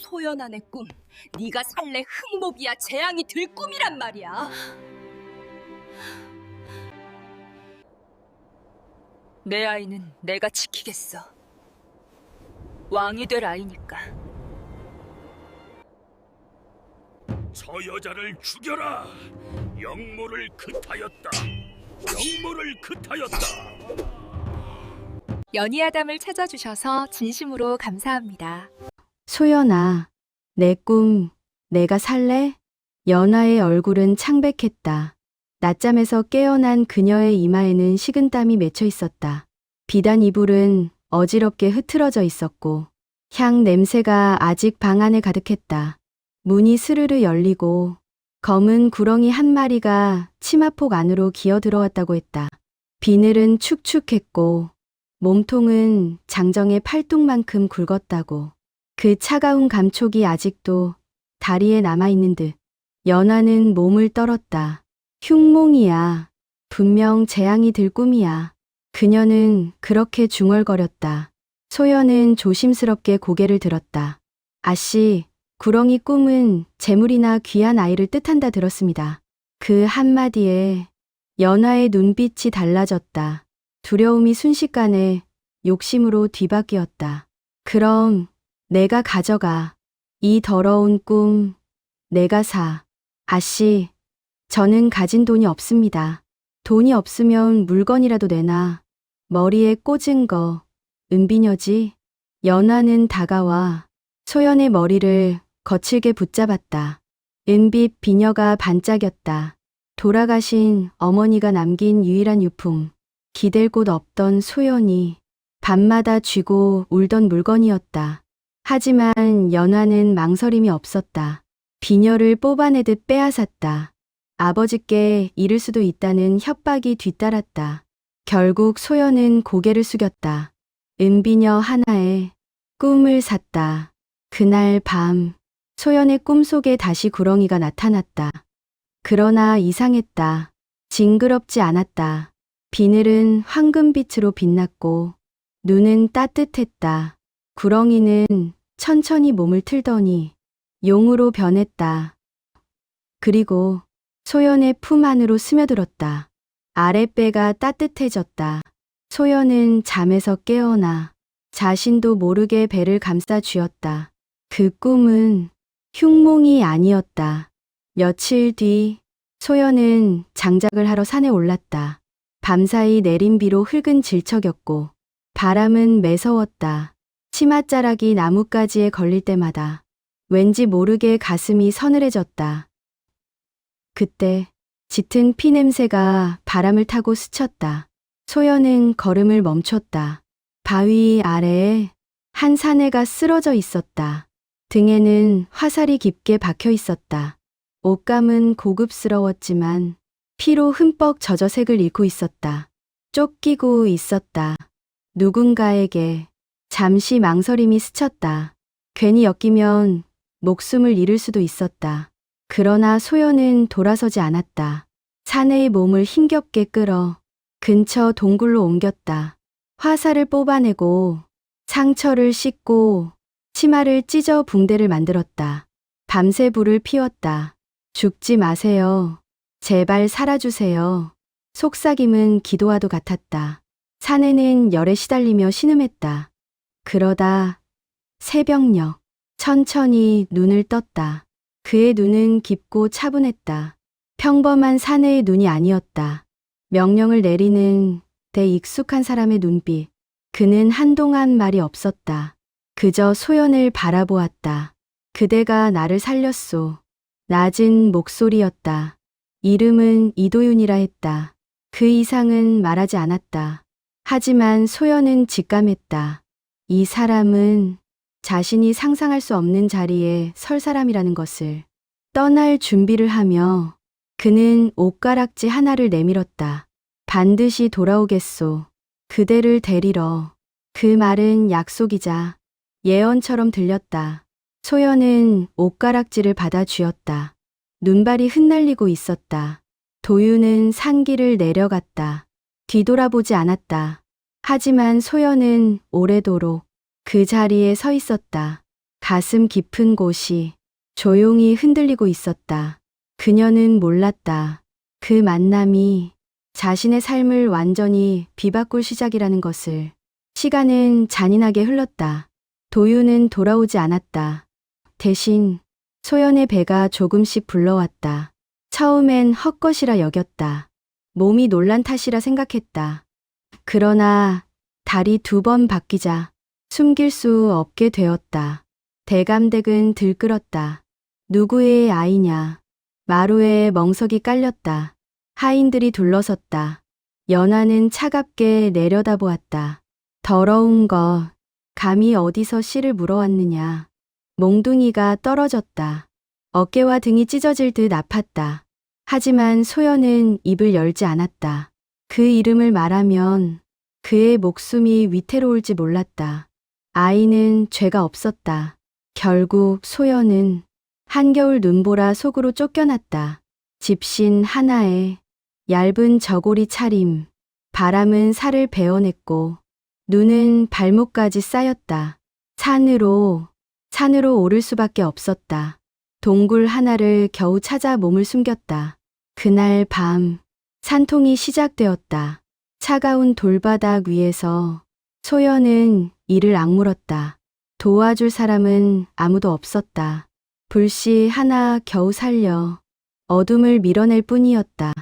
소연아 내 꿈, 네가 살래 흑목이야 재앙이 들 꿈이란 말이야. 내 아이는 내가 지키겠어. 왕이 될 아이니까. 저 여자를 죽여라. 영모를 그타였다. 영모를 그타였다. 연희아담을 찾아주셔서 진심으로 감사합니다. 소연아, 내 꿈, 내가 살래? 연아의 얼굴은 창백했다. 낮잠에서 깨어난 그녀의 이마에는 식은땀이 맺혀 있었다. 비단 이불은 어지럽게 흐트러져 있었고 향 냄새가 아직 방 안에 가득했다. 문이 스르르 열리고 검은 구렁이 한 마리가 치마폭 안으로 기어 들어왔다고 했다. 비늘은 축축했고 몸통은 장정의 팔뚝만큼 굵었다고. 그 차가운 감촉이 아직도 다리에 남아있는 듯. 연아는 몸을 떨었다. 흉몽이야. 분명 재앙이 들 꿈이야. 그녀는 그렇게 중얼거렸다. 소연은 조심스럽게 고개를 들었다. 아씨, 구렁이 꿈은 재물이나 귀한 아이를 뜻한다 들었습니다. 그 한마디에 연아의 눈빛이 달라졌다. 두려움이 순식간에 욕심으로 뒤바뀌었다. 그럼 내가 가져가. 이 더러운 꿈 내가 사. 아씨, 저는 가진 돈이 없습니다. 돈이 없으면 물건이라도 내놔. 머리에 꽂은 거 은비녀지? 연아는 다가와 소연의 머리를 거칠게 붙잡았다. 은빛 비녀가 반짝였다. 돌아가신 어머니가 남긴 유일한 유품. 기댈 곳 없던 소연이 밤마다 쥐고 울던 물건이었다. 하지만 연아는 망설임이 없었다. 비녀를 뽑아내듯 빼앗았다. 아버지께 잃을 수도 있다는 협박이 뒤따랐다. 결국 소연은 고개를 숙였다. 은비녀 하나에 꿈을 샀다. 그날 밤 소연의 꿈속에 다시 구렁이가 나타났다. 그러나 이상했다. 징그럽지 않았다. 비늘은 황금빛으로 빛났고 눈은 따뜻했다. 구렁이는 천천히 몸을 틀더니 용으로 변했다. 그리고 소연의 품 안으로 스며들었다. 아랫배가 따뜻해졌다. 소연은 잠에서 깨어나 자신도 모르게 배를 감싸 쥐었다. 그 꿈은 흉몽이 아니었다. 며칠 뒤 소연은 장작을 하러 산에 올랐다. 밤사이 내린 비로 흙은 질척였고 바람은 매서웠다. 치맛자락이 나뭇가지에 걸릴 때마다 왠지 모르게 가슴이 서늘해졌다. 그때 짙은 피 냄새가 바람을 타고 스쳤다. 소연은 걸음을 멈췄다. 바위 아래에 한 사내가 쓰러져 있었다. 등에는 화살이 깊게 박혀 있었다. 옷감은 고급스러웠지만 피로 흠뻑 젖어 색을 잃고 있었다. 쫓기고 있었다. 누군가에게. 잠시 망설임이 스쳤다. 괜히 엮이면 목숨을 잃을 수도 있었다. 그러나 소연은 돌아서지 않았다. 사내의 몸을 힘겹게 끌어 근처 동굴로 옮겼다. 화살을 뽑아내고 상처를 씻고 치마를 찢어 붕대를 만들었다. 밤새 불을 피웠다. 죽지 마세요. 제발 살아주세요. 속삭임은 기도와도 같았다. 사내는 열에 시달리며 신음했다. 그러다 새벽녘 천천히 눈을 떴다. 그의 눈은 깊고 차분했다. 평범한 사내의 눈이 아니었다. 명령을 내리는 대 익숙한 사람의 눈빛. 그는 한동안 말이 없었다. 그저 소연을 바라보았다. 그대가 나를 살렸소. 낮은 목소리였다. 이름은 이도윤이라 했다. 그 이상은 말하지 않았다. 하지만 소연은 직감했다. 이 사람은 자신이 상상할 수 없는 자리에 설 사람이라는 것을. 떠날 준비를 하며 그는 옷가락지 하나를 내밀었다. 반드시 돌아오겠소. 그대를 데리러. 그 말은 약속이자 예언처럼 들렸다. 소연은 옷가락지를 받아 쥐었다. 눈발이 흩날리고 있었다. 도윤은 산길을 내려갔다. 뒤돌아보지 않았다. 하지만 소연은 오래도록 그 자리에 서 있었다. 가슴 깊은 곳이 조용히 흔들리고 있었다. 그녀는 몰랐다. 그 만남이 자신의 삶을 완전히 뒤바꿀 시작이라는 것을. 시간은 잔인하게 흘렀다. 도유는 돌아오지 않았다. 대신 소연의 배가 조금씩 불러왔다. 처음엔 헛것이라 여겼다. 몸이 놀란 탓이라 생각했다. 그러나 달이 2번 바뀌자 숨길 수 없게 되었다. 대감댁은 들끓었다. 누구의 아이냐. 마루에 멍석이 깔렸다. 하인들이 둘러섰다. 연하는 차갑게 내려다보았다. 더러운 것, 감히 어디서 씨를 물어왔느냐. 몽둥이가 떨어졌다. 어깨와 등이 찢어질 듯 아팠다. 하지만 소연은 입을 열지 않았다. 그 이름을 말하면 그의 목숨이 위태로울지 몰랐다. 아이는 죄가 없었다. 결국 소연은 한겨울 눈보라 속으로 쫓겨났다. 집신 하나에 얇은 저고리 차림, 바람은 살을 베어냈고 눈은 발목까지 쌓였다. 산으로 오를 수밖에 없었다. 동굴 하나를 겨우 찾아 몸을 숨겼다. 그날 밤 산통이 시작되었다. 차가운 돌바닥 위에서 소연은 이를 악물었다. 도와줄 사람은 아무도 없었다. 불씨 하나 겨우 살려 어둠을 밀어낼 뿐이었다.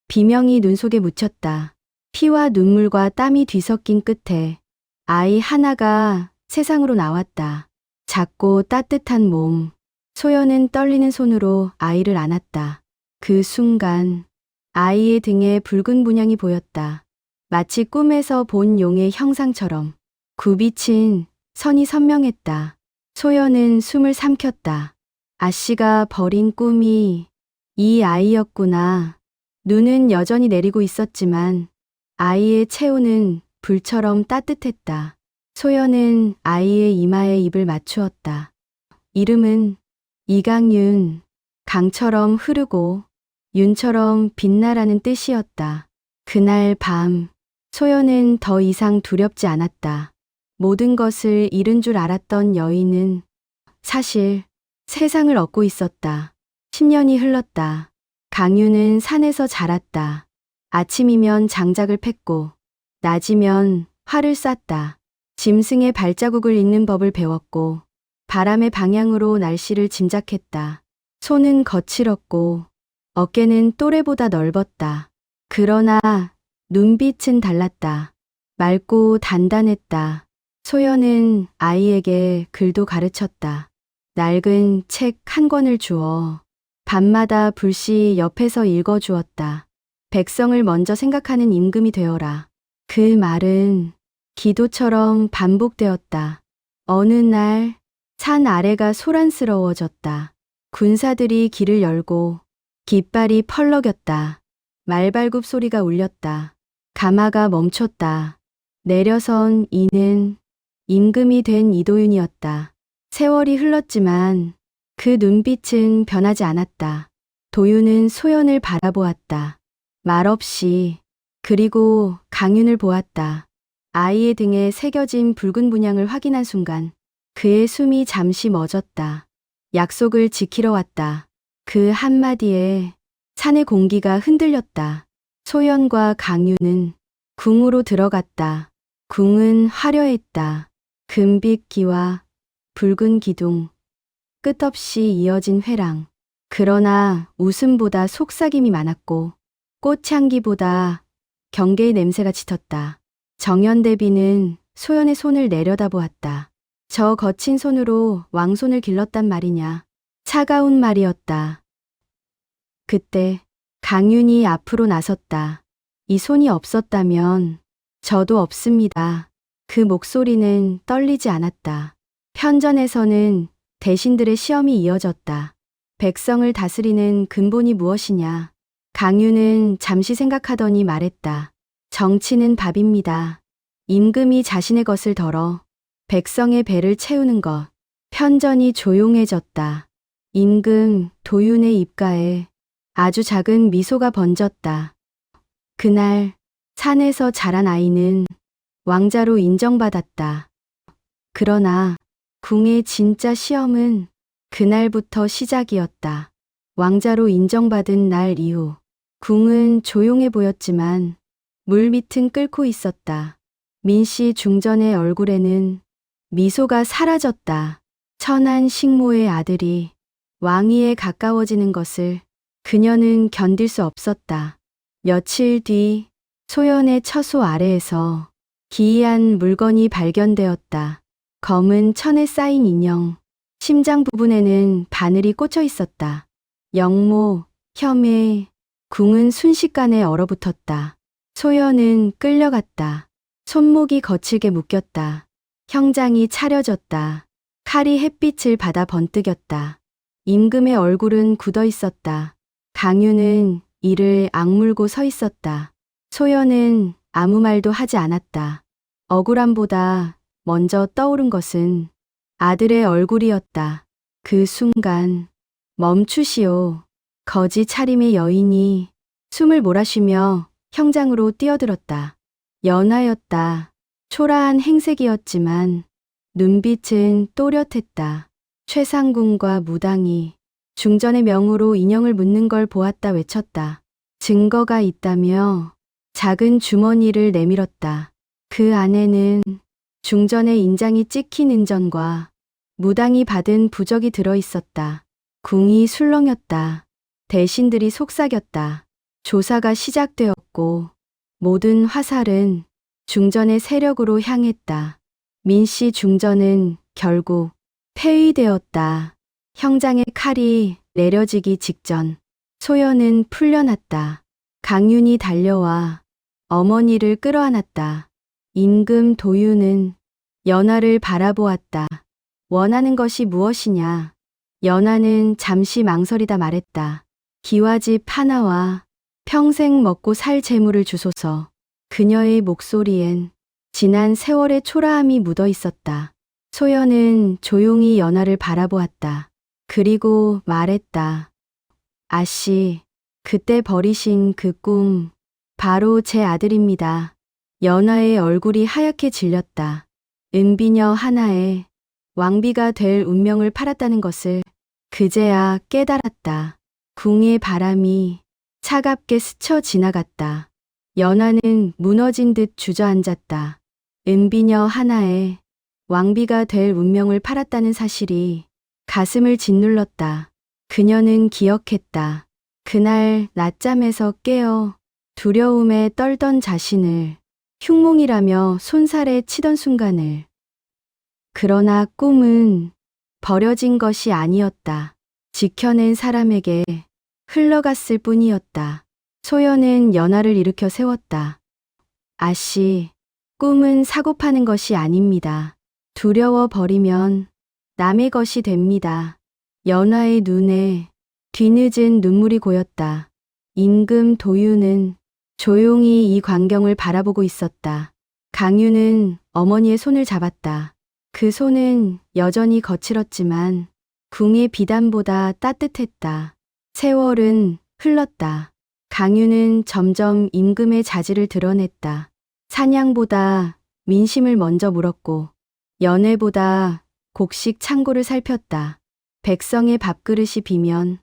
비명이 눈 속에 묻혔다. 피와 눈물과 땀이 뒤섞인 끝에 아이 하나가 세상으로 나왔다. 작고 따뜻한 몸. 소연은 떨리는 손으로 아이를 안았다. 그 순간 아이의 등에 붉은 분향이 보였다. 마치 꿈에서 본 용의 형상처럼 굽이친 선이 선명했다. 소연은 숨을 삼켰다. 아씨가 버린 꿈이 이 아이였구나. 눈은 여전히 내리고 있었지만 아이의 체온은 불처럼 따뜻했다. 소연은 아이의 이마에 입을 맞추었다. 이름은 이강윤, 강처럼 흐르고 윤처럼 빛나라는 뜻이었다. 그날 밤 소연은 더 이상 두렵지 않았다. 모든 것을 잃은 줄 알았던 여인은 사실 세상을 얻고 있었다. 10년이 흘렀다. 강윤은 산에서 자랐다. 아침이면 장작을 팼고 낮이면 활을 쐈다. 짐승의 발자국을 잇는 법을 배웠고 바람의 방향으로 날씨를 짐작했다. 손은 거칠었고 어깨는 또래보다 넓었다. 그러나 눈빛은 달랐다. 맑고 단단했다. 소연은 아이에게 글도 가르쳤다. 낡은 책 한 권을 주어 밤마다 불시 옆에서 읽어주었다. 백성을 먼저 생각하는 임금이 되어라. 그 말은 기도처럼 반복되었다. 어느 날 산 아래가 소란스러워졌다. 군사들이 길을 열고 깃발이 펄럭였다. 말발굽 소리가 울렸다. 가마가 멈췄다. 내려선 이는 임금이 된 이도윤이었다. 세월이 흘렀지만 그 눈빛은 변하지 않았다. 도윤은 소연을 바라보았다. 말없이. 그리고 강윤을 보았다. 아이의 등에 새겨진 붉은 분향을 확인한 순간 그의 숨이 잠시 멎었다. 약속을 지키러 왔다. 그 한마디에 산의 공기가 흔들렸다. 소연과 강윤은 궁으로 들어갔다. 궁은 화려했다. 금빛 기와 붉은 기둥, 끝없이 이어진 회랑. 그러나 웃음보다 속삭임이 많았고 꽃향기보다 경계의 냄새가 짙었다. 정연대비는 소연의 손을 내려다보았다. 저 거친 손으로 왕손을 길렀단 말이냐. 차가운 말이었다. 그때 강윤이 앞으로 나섰다. 이 손이 없었다면 저도 없습니다. 그 목소리는 떨리지 않았다. 편전에서는 대신들의 시험이 이어졌다. 백성을 다스리는 근본이 무엇이냐. 강윤은 잠시 생각하더니 말했다. 정치는 밥입니다. 임금이 자신의 것을 덜어 백성의 배를 채우는 것. 편전이 조용해졌다. 임금 도윤의 입가에 아주 작은 미소가 번졌다. 그날 산에서 자란 아이는 왕자로 인정받았다. 그러나 궁의 진짜 시험은 그날부터 시작이었다. 왕자로 인정받은 날 이후 궁은 조용해 보였지만 물밑은 끓고 있었다. 민씨 중전의 얼굴에는 미소가 사라졌다. 천한 식모의 아들이 왕위에 가까워지는 것을 그녀는 견딜 수 없었다. 며칠 뒤 소연의 처소 아래에서 기이한 물건이 발견되었다. 검은 천에 쌓인 인형, 심장 부분에는 바늘이 꽂혀 있었다. 영모, 혐의, 궁은 순식간에 얼어붙었다. 소연은 끌려갔다. 손목이 거칠게 묶였다. 형장이 차려졌다. 칼이 햇빛을 받아 번뜩였다. 임금의 얼굴은 굳어 있었다. 강유는 이를 악물고 서 있었다. 소연은 아무 말도 하지 않았다. 억울함보다 먼저 떠오른 것은 아들의 얼굴이었다. 그 순간 멈추시오. 거지 차림의 여인이 숨을 몰아쉬며 형장으로 뛰어들었다. 연하였다. 초라한 행색이었지만 눈빛은 또렷했다. 최상궁과 무당이 중전의 명으로 인형을 묻는 걸 보았다 외쳤다. 증거가 있다며 작은 주머니를 내밀었다. 그 안에는 중전의 인장이 찍힌 은전과 무당이 받은 부적이 들어 있었다. 궁이 술렁였다. 대신들이 속삭였다. 조사가 시작되었고 모든 화살은 중전의 세력으로 향했다. 민씨 중전은 결국 폐위되었다. 형장의 칼이 내려지기 직전 소연은 풀려났다. 강윤이 달려와 어머니를 끌어안았다. 임금 도유는 연하를 바라보았다. 원하는 것이 무엇이냐? 연하는 잠시 망설이다 말했다. 기와집 하나와 평생 먹고 살 재물을 주소서. 그녀의 목소리엔 지난 세월의 초라함이 묻어 있었다. 소연은 조용히 연하를 바라보았다. 그리고 말했다. 아씨, 그때 버리신 그 꿈, 바로 제 아들입니다. 연하의 얼굴이 하얗게 질렸다. 은비녀 하나에 왕비가 될 운명을 팔았다는 것을 그제야 깨달았다. 궁의 바람이 차갑게 스쳐 지나갔다. 연하는 무너진 듯 주저앉았다. 은비녀 하나에 왕비가 될 운명을 팔았다는 사실이 가슴을 짓눌렀다. 그녀는 기억했다. 그날 낮잠에서 깨어 두려움에 떨던 자신을 흉몽이라며 손살에 치던 순간을. 그러나 꿈은 버려진 것이 아니었다. 지켜낸 사람에게 흘러갔을 뿐이었다. 소연은 연하를 일으켜 세웠다. 아씨, 꿈은 사고 파는 것이 아닙니다. 두려워 버리면 남의 것이 됩니다. 연하의 눈에 뒤늦은 눈물이 고였다. 임금 도유는 조용히 이 광경을 바라보고 있었다. 강유는 어머니의 손을 잡았다. 그 손은 여전히 거칠었지만 궁의 비단보다 따뜻했다. 세월은 흘렀다. 강유는 점점 임금의 자질을 드러냈다. 사냥보다 민심을 먼저 물었고 연애보다 곡식 창고를 살폈다. 백성의 밥그릇이 비면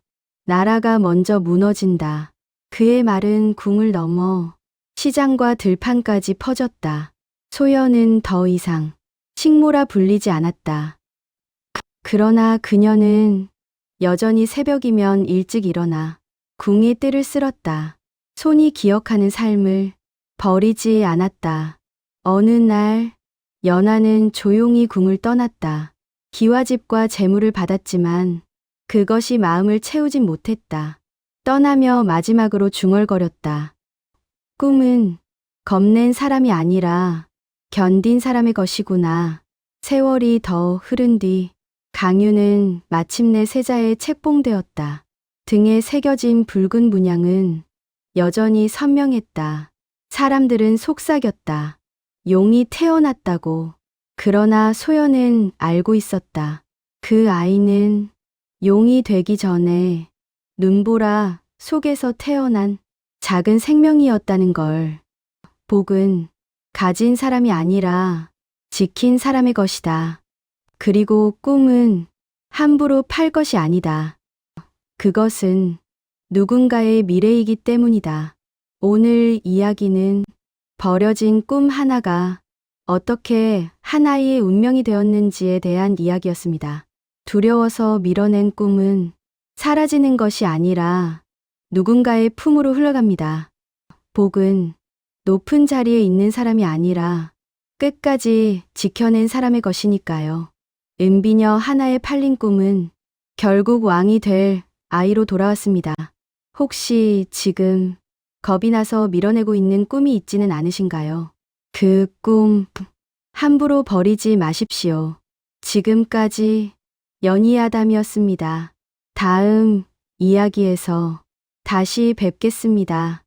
나라가 먼저 무너진다. 그의 말은 궁을 넘어 시장과 들판까지 퍼졌다. 소연은 더 이상 식모라 불리지 않았다. 그러나 그녀는 여전히 새벽이면 일찍 일어나 궁의 뜰을 쓸었다. 손이 기억하는 삶을 버리지 않았다. 어느 날 연하는 조용히 궁을 떠났다. 기와집과 재물을 받았지만 그것이 마음을 채우진 못했다. 떠나며 마지막으로 중얼거렸다. 꿈은 겁낸 사람이 아니라 견딘 사람의 것이구나. 세월이 더 흐른 뒤 강유는 마침내 세자에 책봉되었다. 등에 새겨진 붉은 문양은 여전히 선명했다. 사람들은 속삭였다. 용이 태어났다고. 그러나 소연은 알고 있었다. 그 아이는 용이 되기 전에 눈보라 속에서 태어난 작은 생명이었다는 걸. 복은 가진 사람이 아니라 지킨 사람의 것이다. 그리고 꿈은 함부로 팔 것이 아니다. 그것은 누군가의 미래이기 때문이다. 오늘 이야기는 버려진 꿈 하나가 어떻게 하나의 운명이 되었는지에 대한 이야기였습니다. 두려워서 밀어낸 꿈은 사라지는 것이 아니라 누군가의 품으로 흘러갑니다. 복은 높은 자리에 있는 사람이 아니라 끝까지 지켜낸 사람의 것이니까요. 은비녀 하나의 팔린 꿈은 결국 왕이 될 아이로 돌아왔습니다. 혹시 지금 겁이 나서 밀어내고 있는 꿈이 있지는 않으신가요? 그 꿈 함부로 버리지 마십시오. 지금까지 연희아담이었습니다. 다음 이야기에서 다시 뵙겠습니다.